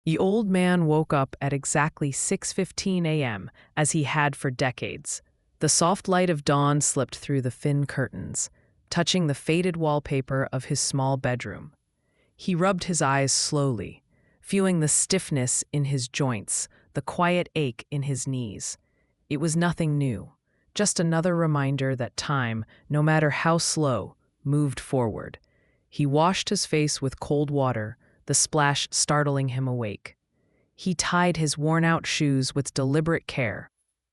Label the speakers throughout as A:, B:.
A: The old man woke up at exactly 6:15 a.m., as he had for decades. The soft light of dawn slipped through the thin curtains, touching the faded wallpaper of his small bedroom. He rubbed his eyes slowly, feeling the stiffness in his joints, the quiet ache in his knees. It was nothing new, just another reminder that time, no matter how slow, moved forward. He washed his face with cold water, the splash startling him awake. He tied his worn-out shoes with deliberate care,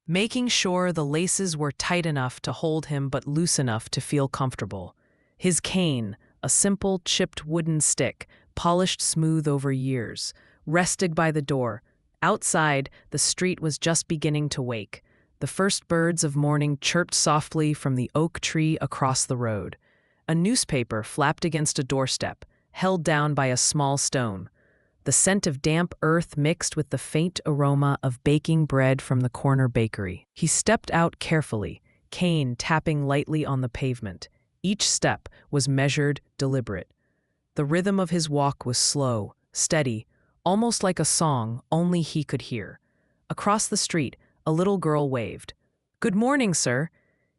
A: making sure the laces were tight enough to hold him but loose enough to feel comfortable. His cane, a simple chipped wooden stick, polished smooth over years, rested by the door. Outside, the street was just beginning to wake. The first birds of morning chirped softly from the oak tree across the road. A newspaper flapped against a doorstep, held down by a small stone. The scent of damp earth mixed with the faint aroma of baking bread from the corner bakery. He stepped out carefully, cane tapping lightly on the pavement. Each step was measured, deliberate. The rhythm of his walk was slow, steady, almost like a song only he could hear. Across the street, a little girl waved. "Good morning, sir."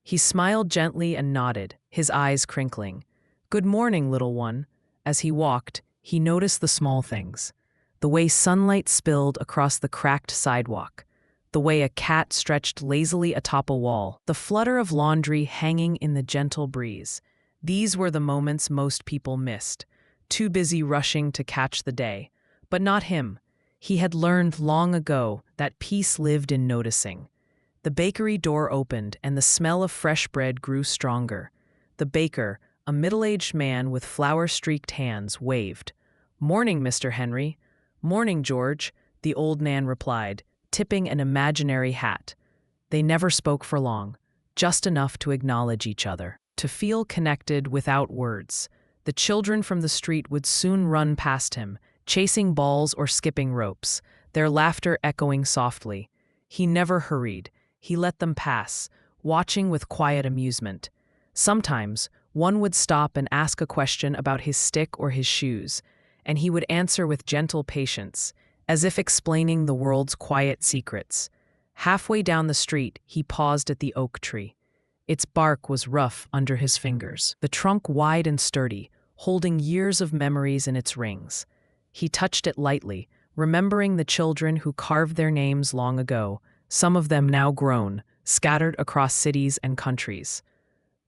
A: He smiled gently and nodded, his eyes crinkling. "Good morning, little one." As he walked, he noticed the small things. The way sunlight spilled across the cracked sidewalk. The way a cat stretched lazily atop a wall. The flutter of laundry hanging in the gentle breeze. These were the moments most people missed, too busy rushing to catch the day. But not him. He had learned long ago that peace lived in noticing. The bakery door opened and the smell of fresh bread grew stronger. The baker, a middle-aged man with flour-streaked hands, waved. "Morning, Mr. Henry." "Morning, George," the old man replied, tipping an imaginary hat. They never spoke for long, just enough to acknowledge each other, to feel connected without words. The children from the street would soon run past him, chasing balls or skipping ropes, their laughter echoing softly. He never hurried. He let them pass, watching with quiet amusement. Sometimes, one would stop and ask a question about his stick or his shoes, and he would answer with gentle patience, as if explaining the world's quiet secrets. Halfway down the street, he paused at the oak tree. Its bark was rough under his fingers, the trunk wide and sturdy, holding years of memories in its rings. He touched it lightly, remembering the children who carved their names long ago, some of them now grown, scattered across cities and countries.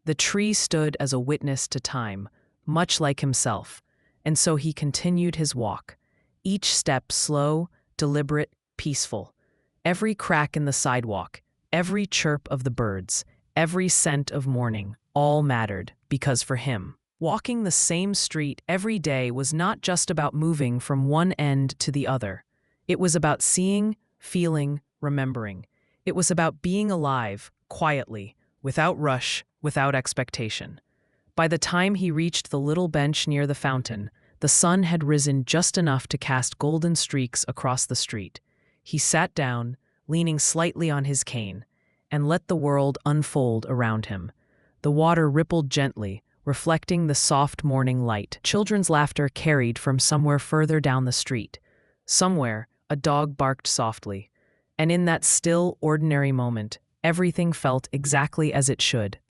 A: The tree stood as a witness to time, much like himself, and so he continued his walk, each step slow, deliberate, peaceful. Every crack in the sidewalk, every chirp of the birds, every scent of morning, all mattered, because for him, walking the same street every day was not just about moving from one end to the other. It was about seeing, feeling, remembering. It was about being alive, quietly, without rush, without expectation. By the time he reached the little bench near the fountain, the sun had risen just enough to cast golden streaks across the street. He sat down, leaning slightly on his cane, and let the world unfold around him. The water rippled gently, reflecting the soft morning light. Children's laughter carried from somewhere further down the street. Somewhere, a dog barked softly. And in that still, ordinary moment, everything felt exactly as it should.